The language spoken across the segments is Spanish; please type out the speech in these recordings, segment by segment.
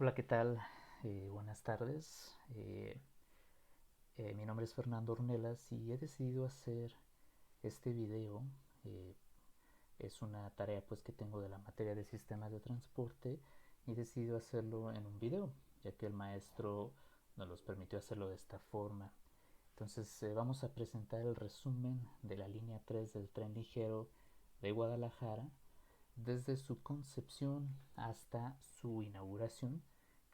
Hola, ¿qué tal? Buenas tardes. Mi nombre es Fernando Ornelas y he decidido hacer este video. eh, es una tarea pues que tengo de la materia de sistemas de transporte y he decidido hacerlo en un video, ya que el maestro nos los permitió hacerlo de esta forma. Entonces vamos a presentar el resumen de la línea 3 del tren ligero de Guadalajara desde su concepción hasta su inauguración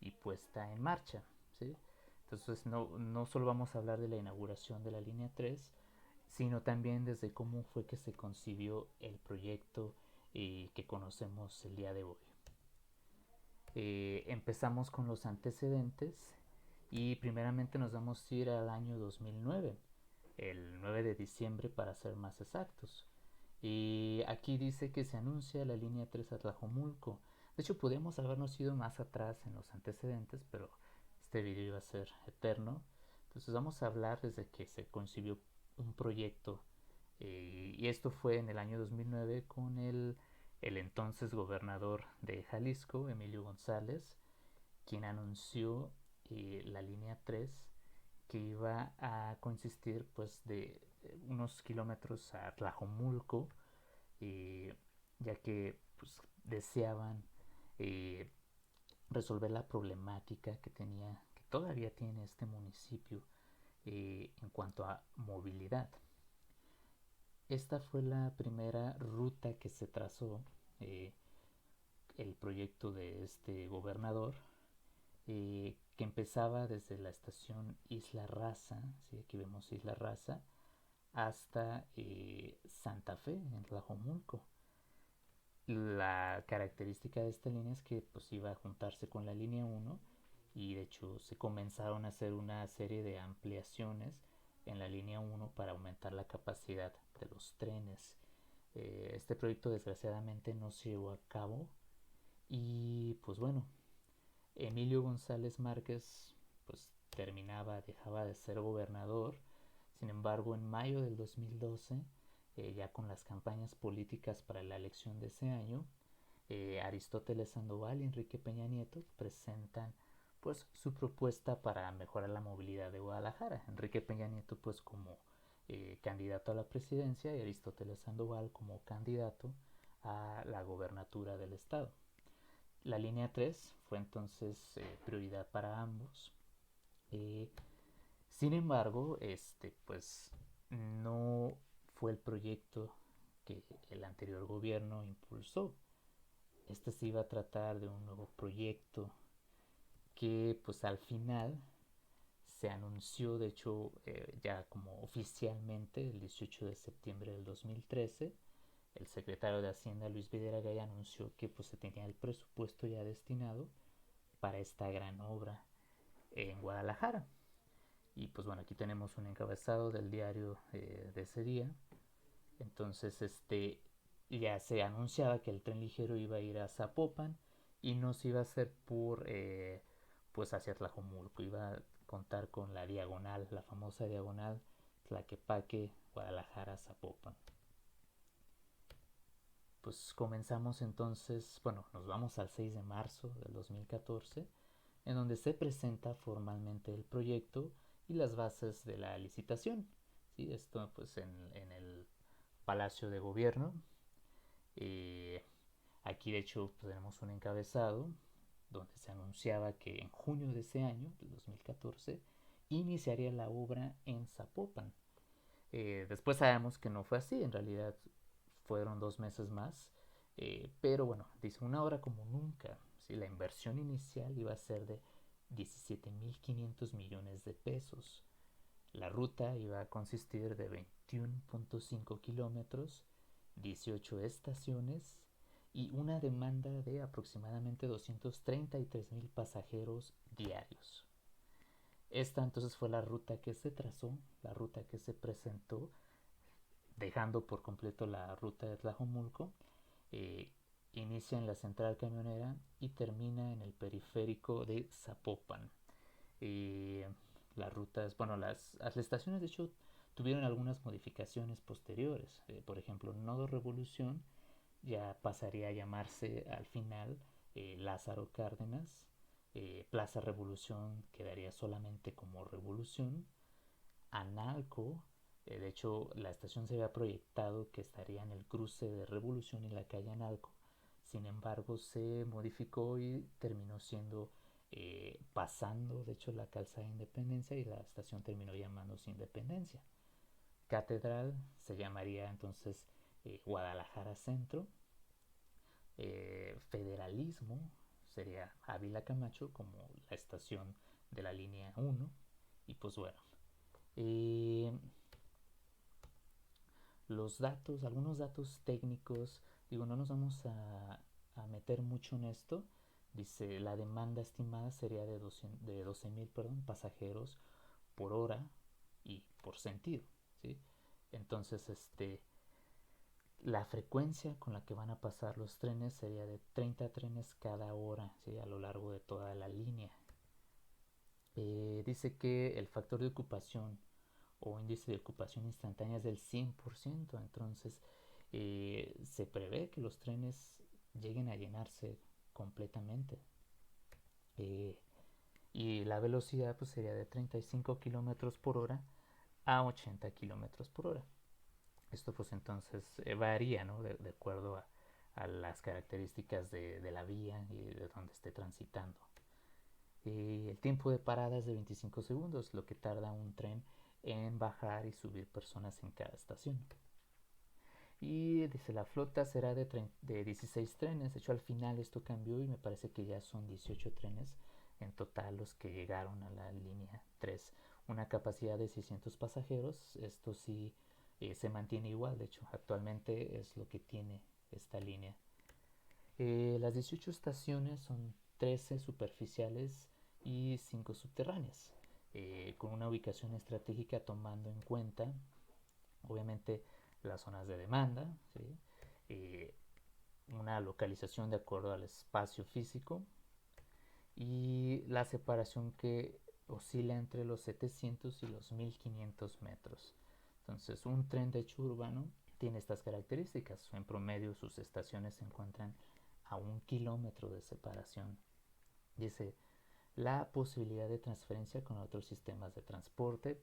y puesta en marcha, ¿sí? Entonces no solo vamos a hablar de la inauguración de la línea 3, sino también desde cómo fue que se concibió el proyecto que conocemos el día de hoy. Empezamos con los antecedentes y primeramente nos vamos a ir al año 2009, el 9 de diciembre para ser más exactos. Y aquí dice que se anuncia la línea 3 a Tlajomulco. De hecho, podríamos habernos ido más atrás en los antecedentes, pero este video iba a ser eterno. Entonces vamos a hablar desde que se concibió un proyecto. Y esto fue en el año 2009 con el entonces gobernador de Jalisco, Emilio González, quien anunció la línea 3 que iba a consistir pues de unos kilómetros a Tlajomulco, ya que pues, deseaban eh, resolver la problemática que tenía, que todavía tiene este municipio en cuanto a movilidad. Esta fue la primera ruta que se trazó, eh, el proyecto de este gobernador, que empezaba desde la estación Isla Raza, ¿sí? Aquí vemos Isla Raza, hasta Santa Fe, en Tlajomulco. La característica de esta línea es que pues, iba a juntarse con la línea 1 y de hecho se comenzaron a hacer una serie de ampliaciones en la línea 1 para aumentar la capacidad de los trenes. Este proyecto desgraciadamente no se llevó a cabo y pues bueno, Emilio González Márquez pues dejaba de ser gobernador. Sin embargo, en mayo del 2012, ya con las campañas políticas para la elección de ese año, Aristóteles Sandoval y Enrique Peña Nieto presentan pues su propuesta para mejorar la movilidad de Guadalajara. Enrique Peña Nieto pues como candidato a la presidencia y Aristóteles Sandoval como candidato a la gobernatura del estado. La línea 3 fue entonces prioridad para ambos. Eh, Sin embargo, pues no fue el proyecto que el anterior gobierno impulsó. Este se iba a tratar de un nuevo proyecto que pues al final se anunció, de hecho, ya como oficialmente el 18 de septiembre del 2013. El secretario de Hacienda, Luis Videgaray, anunció que pues se tenía el presupuesto ya destinado para esta gran obra en Guadalajara. Y pues bueno, aquí tenemos un encabezado del diario de ese día. Entonces, ya se anunciaba que el tren ligero iba a ir a Zapopan y no se iba a hacer por pues hacia Tlajomulco, iba a contar con la diagonal, la famosa diagonal Tlaquepaque, Guadalajara, Zapopan. Pues comenzamos entonces, bueno, nos vamos al 6 de marzo del 2014, en donde se presenta formalmente el proyecto y las bases de la licitación. ¿Sí? Esto pues en el Palacio de Gobierno. Eh, Aquí de hecho pues, tenemos un encabezado donde se anunciaba que en junio de ese año, del 2014, iniciaría la obra en Zapopan. Después sabemos que no fue así, en realidad fueron 2 meses más, pero bueno, dice una obra como nunca. ¿Sí? La inversión inicial iba a ser de 17.500 millones de pesos. La ruta iba a consistir de 21.5 kilómetros, 18 estaciones y una demanda de aproximadamente 233.000 pasajeros diarios. Esta entonces fue la ruta que se trazó, la ruta que se presentó, dejando por completo la ruta de Tlajomulco. eh, Inicia en la central camionera y termina en el periférico de Zapopan. Eh, las rutas, bueno, las estaciones de hecho tuvieron algunas modificaciones posteriores. Por ejemplo, Nodo Revolución ya pasaría a llamarse al final Lázaro Cárdenas. Plaza Revolución quedaría solamente como Revolución. Analco, de hecho la estación se había proyectado que estaría en el cruce de Revolución y la calle Analco. Sin embargo, se modificó y terminó siendo pasando, de hecho, la calzada de Independencia, y la estación terminó llamándose Independencia. Catedral se llamaría entonces Guadalajara Centro. Federalismo sería Ávila Camacho como la estación de la línea 1. Y pues bueno, eh, los datos, algunos datos técnicos, digo, no nos vamos a meter mucho en esto. Dice, la demanda estimada sería de 12,000 pasajeros por hora y por sentido, ¿sí? Entonces, la frecuencia con la que van a pasar los trenes sería de 30 trenes cada hora, ¿sí? A lo largo de toda la línea. Dice que el factor de ocupación o índice de ocupación instantánea es del 100%, entonces se prevé que los trenes lleguen a llenarse completamente. Eh, y la velocidad pues sería de 35 kilómetros por hora a 80 kilómetros por hora. Esto pues entonces varía, ¿no? De acuerdo a las características de la vía y de donde esté transitando. El tiempo de parada es de 25 segundos, lo que tarda un tren en bajar y subir personas en cada estación. Y dice, la flota será de 16 trenes. De hecho, al final esto cambió y me parece que ya son 18 trenes en total los que llegaron a la línea 3. Una capacidad de 600 pasajeros. Esto sí se mantiene igual. De hecho, actualmente es lo que tiene esta línea. Las 18 estaciones son 13 superficiales y 5 subterráneas, con una ubicación estratégica tomando en cuenta, obviamente, las zonas de demanda, ¿sí? Una localización de acuerdo al espacio físico y la separación que oscila entre los 700 y los 1500 metros. Entonces, un tren de hecho urbano tiene estas características. En promedio, sus estaciones se encuentran a 1 kilómetro de separación. Dice, la posibilidad de transferencia con otros sistemas de transporte,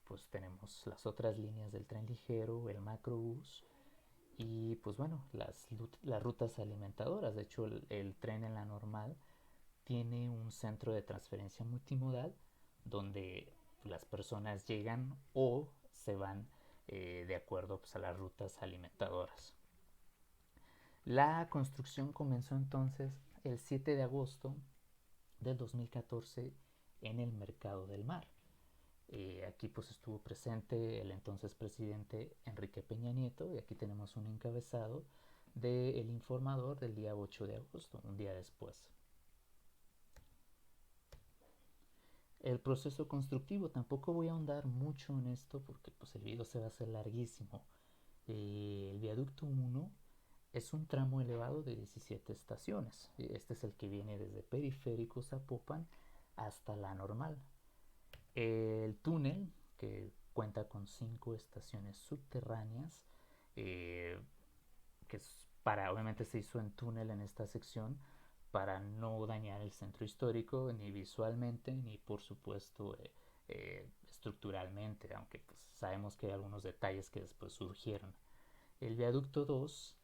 pues tenemos las otras líneas del tren ligero, el macrobús y pues bueno, las rutas alimentadoras. De hecho, el tren en la normal tiene un centro de transferencia multimodal donde las personas llegan o se van de acuerdo pues, a las rutas alimentadoras. La construcción comenzó entonces el 7 de agosto del 2014 en el Mercado del Mar. Aquí pues estuvo presente el entonces presidente Enrique Peña Nieto y aquí tenemos un encabezado del Informador del día 8 de agosto, un día después. El proceso constructivo, tampoco voy a ahondar mucho en esto porque pues el video se va a hacer larguísimo. El viaducto 1 es un tramo elevado de 17 estaciones. Este es el que viene desde Periférico Zapopan hasta la normal. El túnel, que cuenta con 5 estaciones subterráneas, que es obviamente se hizo en túnel en esta sección para no dañar el centro histórico ni visualmente ni por supuesto estructuralmente, aunque pues, sabemos que hay algunos detalles que después surgieron. El viaducto 2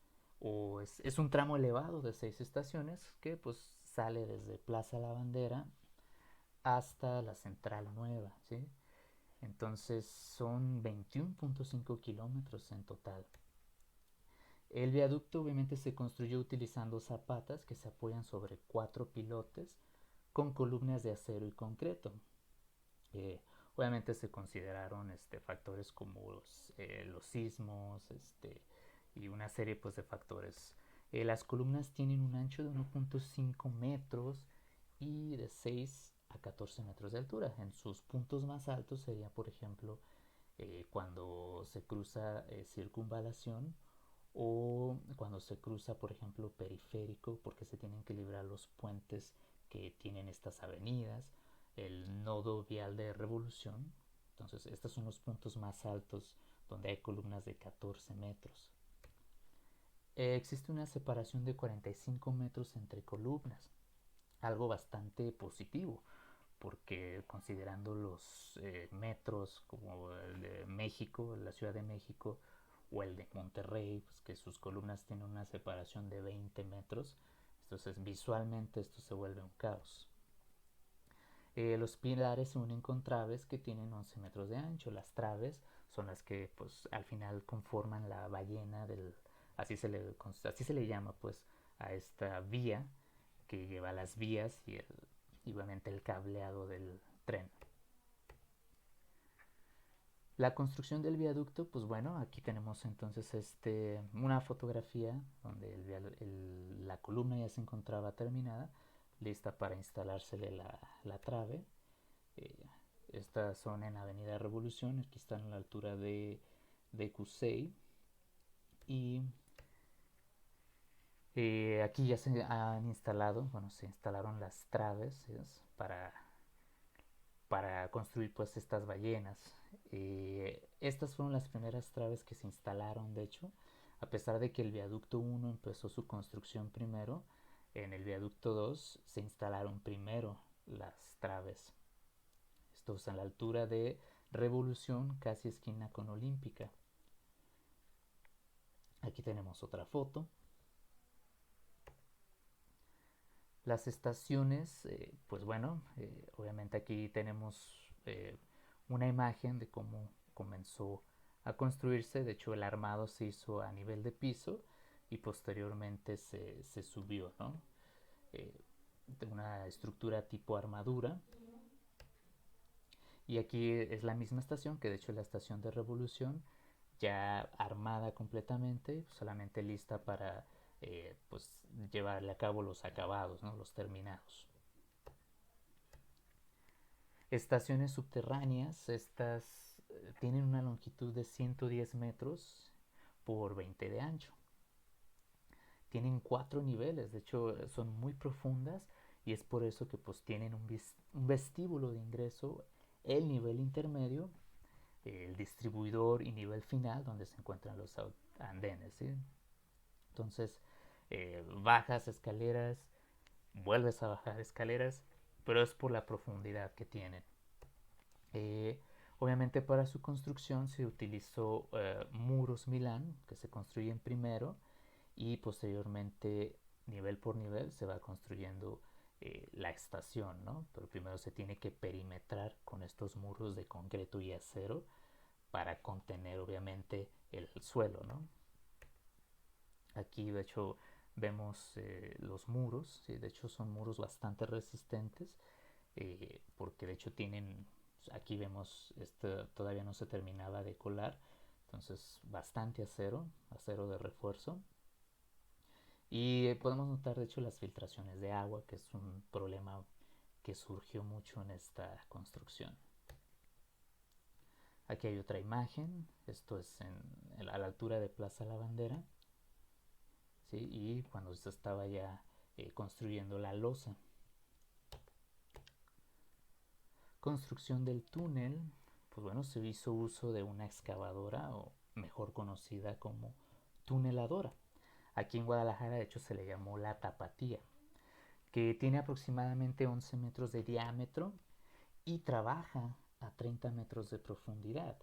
es un tramo elevado de 6 estaciones que pues sale desde Plaza La Bandera hasta la Central Nueva, ¿sí? Entonces son 21.5 kilómetros en total. El viaducto obviamente se construyó utilizando zapatas que se apoyan sobre 4 pilotes con columnas de acero y concreto. Eh, Obviamente se consideraron factores como los sismos y una serie pues, de factores. Las columnas tienen un ancho de 1.5 metros y de 6 a 14 metros de altura. En sus puntos más altos sería, por ejemplo, cuando se cruza circunvalación o cuando se cruza, por ejemplo, periférico, porque se tienen que librar los puentes que tienen estas avenidas, el nodo vial de Revolución. Entonces, estos son los puntos más altos donde hay columnas de 14 metros. Existe una separación de 45 metros entre columnas. algo bastante positivo, porque considerando los metros como el de México, la Ciudad de México, o el de Monterrey, pues que sus columnas tienen una separación de 20 metros, entonces visualmente esto se vuelve un caos. Los pilares se unen con traves que tienen 11 metros de ancho. Las traves son las que pues al final conforman la ballena del, así se le llama pues a esta vía que lleva las vías y obviamente el cableado del tren. La construcción del viaducto, pues bueno, aquí tenemos entonces una fotografía donde la columna ya se encontraba terminada, lista para instalársele la trave. Eh, Estas son en Avenida Revolución, aquí están a la altura de Cusey. Y aquí ya se han instalado, bueno, se instalaron las traves para construir pues estas ballenas. Estas fueron las primeras traves que se instalaron, de hecho, a pesar de que el viaducto 1 empezó su construcción primero, en el viaducto 2 se instalaron primero las traves. Esto es a la altura de Revolución, casi esquina con Olímpica. Aquí tenemos otra foto. Las estaciones, pues bueno, obviamente aquí tenemos una imagen de cómo comenzó a construirse. De hecho, el armado se hizo a nivel de piso y posteriormente se subió, ¿no? De una estructura tipo armadura. Y aquí es la misma estación, que de hecho es la estación de Revolución, ya armada completamente, solamente lista para pues llevarle a cabo los acabados, ¿no? Los terminados. Estaciones subterráneas, estas tienen una longitud de 110 metros por 20 de ancho. Tienen 4 niveles, de hecho son muy profundas y es por eso que pues tienen un vestíbulo de ingreso, el nivel intermedio, el distribuidor y nivel final donde se encuentran los andenes, ¿sí? Entonces bajas escaleras, vuelves a bajar escaleras, pero es por la profundidad que tienen. Obviamente para su construcción se utilizó muros Milán que se construyen primero y posteriormente nivel por nivel se va construyendo la estación, ¿no? Pero primero se tiene que perimetrar con estos muros de concreto y acero para contener obviamente el suelo, ¿no? Aquí de hecho vemos los muros, ¿sí? De hecho son muros bastante resistentes porque de hecho tienen, aquí vemos, todavía no se terminaba de colar, entonces bastante acero, acero de refuerzo. Y podemos notar de hecho las filtraciones de agua, que es un problema que surgió mucho en esta construcción. Aquí hay otra imagen, esto es a la altura de Plaza La Bandera, ¿sí? Y cuando se estaba ya construyendo la losa. Construcción del túnel, pues bueno, se hizo uso de una excavadora, o mejor conocida como tuneladora. Aquí en Guadalajara de hecho se le llamó la Tapatía, que tiene aproximadamente 11 metros de diámetro y trabaja a 30 metros de profundidad.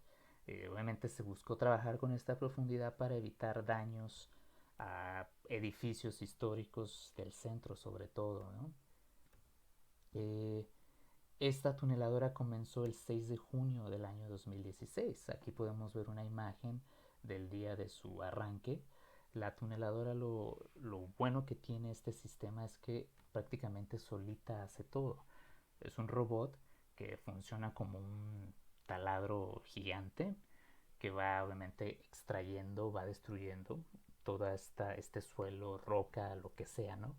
Obviamente se buscó trabajar con esta profundidad para evitar daños a edificios históricos del centro sobre todo, ¿no? Esta tuneladora comenzó el 6 de junio del año 2016. Aquí podemos ver una imagen del día de su arranque. La tuneladora, lo bueno que tiene este sistema es que prácticamente solita hace todo. Es un robot que funciona como un taladro gigante que va obviamente extrayendo, va destruyendo toda este suelo, roca, lo que sea, ¿no?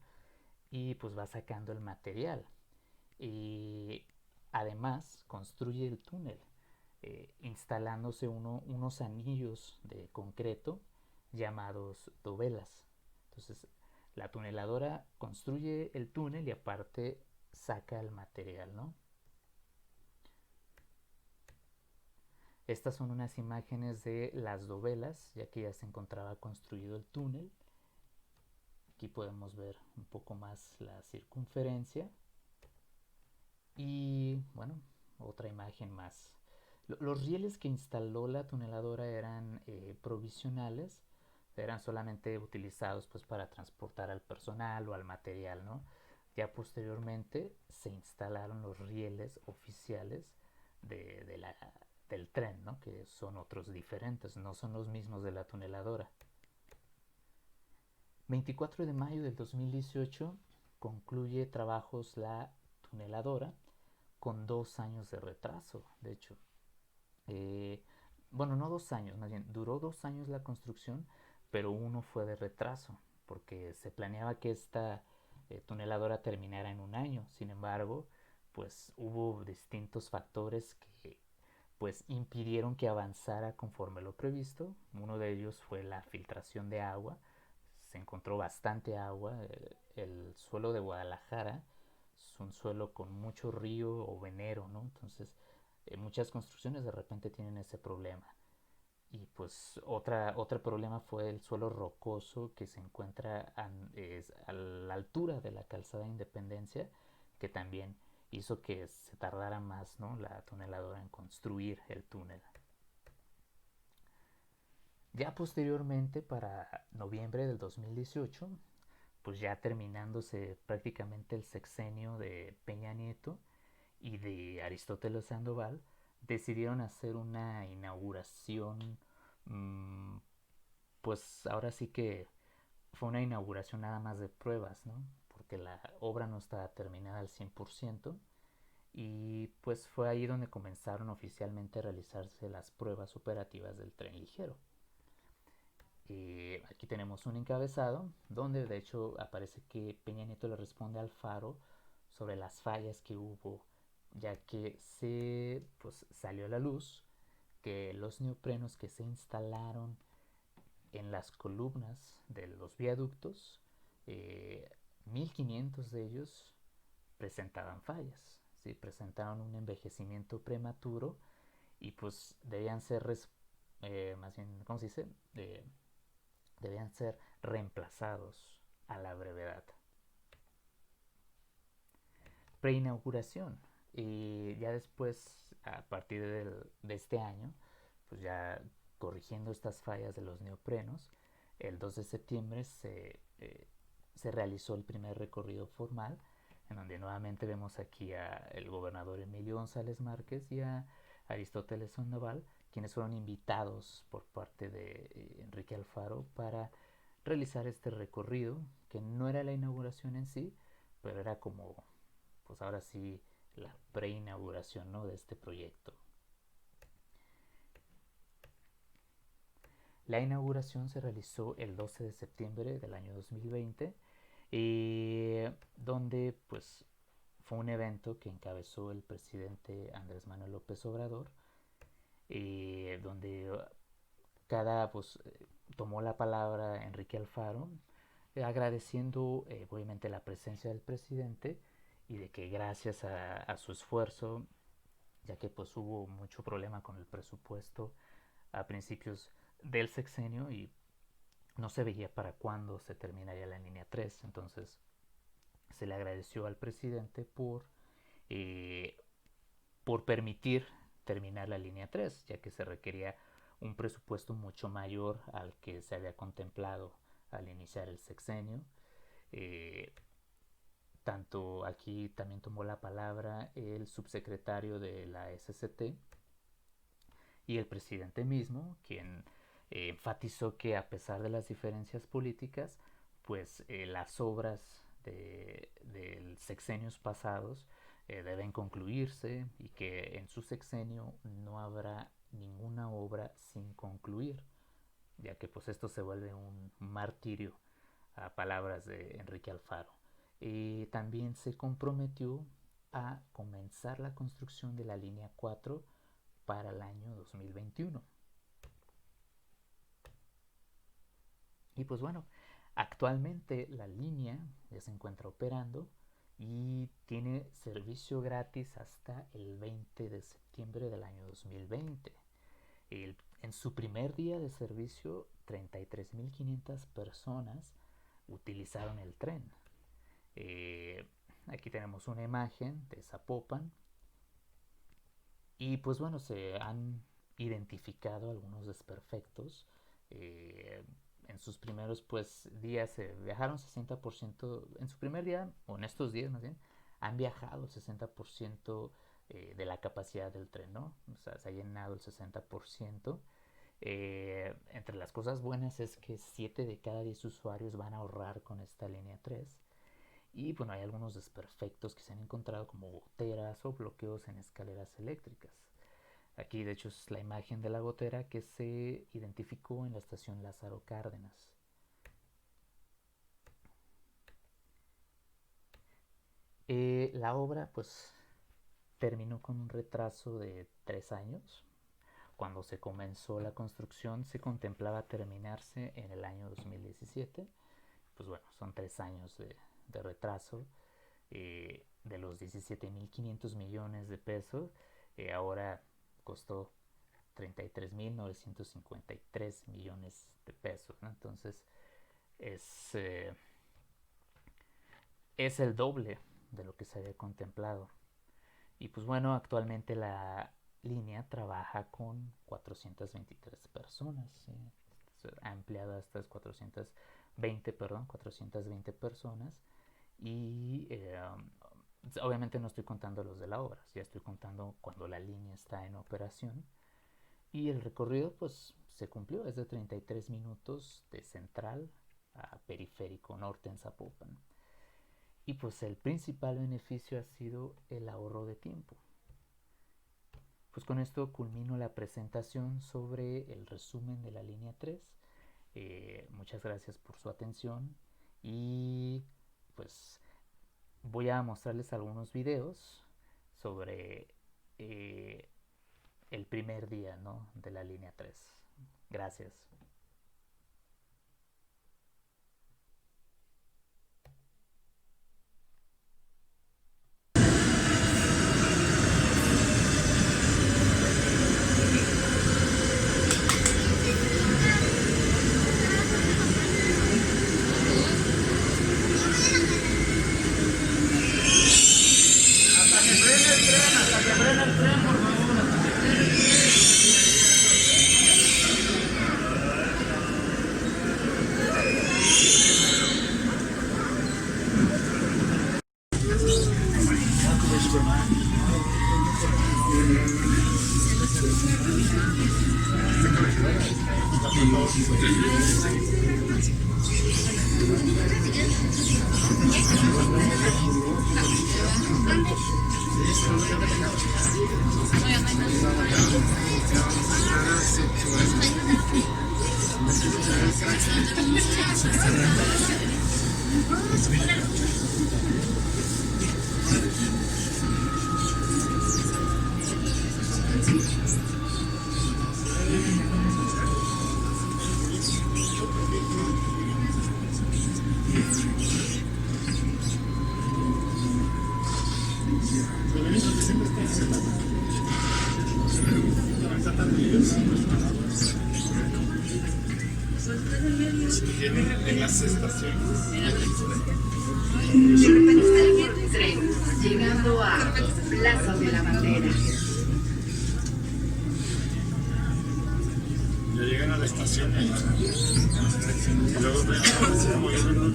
Y pues va sacando el material. Y además construye el túnel, instalándose unos anillos de concreto llamados dovelas. Entonces la tuneladora construye el túnel y aparte saca el material, ¿no? Estas son unas imágenes de las dovelas, ya que ya se encontraba construido el túnel. Aquí podemos ver un poco más la circunferencia. Y bueno, otra imagen más. Los rieles que instaló la tuneladora eran provisionales, eran solamente utilizados pues para transportar al personal o al material, ¿no? Ya posteriormente se instalaron los rieles oficiales de del tren, ¿no? Que son otros diferentes, no son los mismos de la tuneladora. 24 de mayo del 2018 concluye trabajos la tuneladora con 2 años de retraso, de hecho. Eh, bueno, no 2 años, más bien, duró 2 años la construcción, pero uno fue de retraso, porque se planeaba que esta tuneladora terminara en un año. Sin embargo, pues hubo distintos factores que pues impidieron que avanzara conforme lo previsto. Uno de ellos fue la filtración de agua. Se encontró bastante agua. El suelo de Guadalajara es un suelo con mucho río o venero, ¿no? Entonces, muchas construcciones de repente tienen ese problema. Y pues otro problema fue el suelo rocoso que se encuentra a la altura de la calzada Independencia, que también hizo que se tardara más, ¿no?, la tuneladora en construir el túnel. Ya posteriormente, para noviembre del 2018, pues ya terminándose prácticamente el sexenio de Peña Nieto y de Aristóteles Sandoval, decidieron hacer una inauguración, mmm, pues ahora sí que fue una inauguración nada más de pruebas, ¿no? Porque la obra no estaba terminada al 100%, y pues fue ahí donde comenzaron oficialmente a realizarse las pruebas operativas del tren ligero. Aquí tenemos un encabezado donde de hecho aparece que Peña Nieto le responde al Faro sobre las fallas que hubo, ya que pues, salió a la luz que los neoprenos que se instalaron en las columnas de los viaductos, 1500 de ellos presentaban fallas, ¿sí? Presentaban un envejecimiento prematuro y pues debían ser, más bien, ¿cómo se dice? Debían ser reemplazados a la brevedad. Preinauguración. Y ya después, a partir de este año, pues ya corrigiendo estas fallas de los neoprenos, el 2 de septiembre se realizó el primer recorrido formal, en donde nuevamente vemos aquí al gobernador Emilio González Márquez y a Aristóteles Sandoval, quienes fueron invitados por parte de Enrique Alfaro para realizar este recorrido, que no era la inauguración en sí, pero era como, pues ahora sí, la preinauguración, ¿no?, de este proyecto. La inauguración se realizó el 12 de septiembre del año 2020, donde pues fue un evento que encabezó el presidente Andrés Manuel López Obrador, donde pues, tomó la palabra Enrique Alfaro, agradeciendo obviamente la presencia del presidente y de que gracias a su esfuerzo, ya que pues hubo mucho problema con el presupuesto a principios del sexenio y no se veía para cuándo se terminaría la línea 3. Entonces se le agradeció al presidente eh, por permitir terminar la línea 3, ya que se requería un presupuesto mucho mayor al que se había contemplado al iniciar el sexenio. Tanto aquí también tomó la palabra el subsecretario de la SCT y el presidente mismo, quien enfatizó que a pesar de las diferencias políticas, pues las obras de sexenios pasados deben concluirse y que en su sexenio no habrá ninguna obra sin concluir, ya que pues esto se vuelve un martirio, a palabras de Enrique Alfaro. También se comprometió a comenzar la construcción de la línea 4 para el año 2021. Y pues bueno, actualmente la línea ya se encuentra operando y tiene servicio gratis hasta el 20 de septiembre del año 2020. En su primer día de servicio, 33.500 personas utilizaron el tren. Aquí tenemos una imagen de Zapopan y pues bueno, se han identificado algunos desperfectos. En sus primeros pues días viajaron 60%, en su primer día, o en estos días más bien, han viajado 60% de la capacidad del tren, ¿no? O sea, se ha llenado el 60%. Entre las cosas buenas es que 7 de cada 10 usuarios van a ahorrar con esta línea 3. Y bueno, hay algunos desperfectos que se han encontrado como goteras o bloqueos en escaleras eléctricas. Aquí de hecho es la imagen de la gotera que se identificó en la estación Lázaro Cárdenas. La obra pues terminó con un retraso de 3 años. Cuando se comenzó la construcción se contemplaba terminarse en el año 2017. Pues bueno, son 3 años de retraso. De los 17.500 millones de pesos, ahora costó 33.953 millones de pesos, ¿no? Entonces es el doble de lo que se había contemplado. Y pues bueno, actualmente la línea trabaja con 423 personas, ¿sí? Ha ampliado hasta 420 personas. Y obviamente no estoy contando los de la obra, ya estoy contando cuando la línea está en operación. Y el recorrido pues se cumplió, es de 33 minutos de Central a Periférico Norte en Zapopan. Y pues el principal beneficio ha sido el ahorro de tiempo. Pues con esto culmino la presentación sobre el resumen de la línea 3. Muchas gracias por su atención y pues voy a mostrarles algunos videos sobre el primer día, ¿no?, de la línea 3. Gracias. En las estaciones. Tren llegando a Plaza de la Bandera. Ya llegan a la estación y luego ven a se mueven.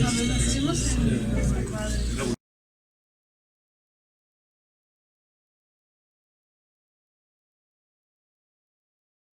Cuando nacimos en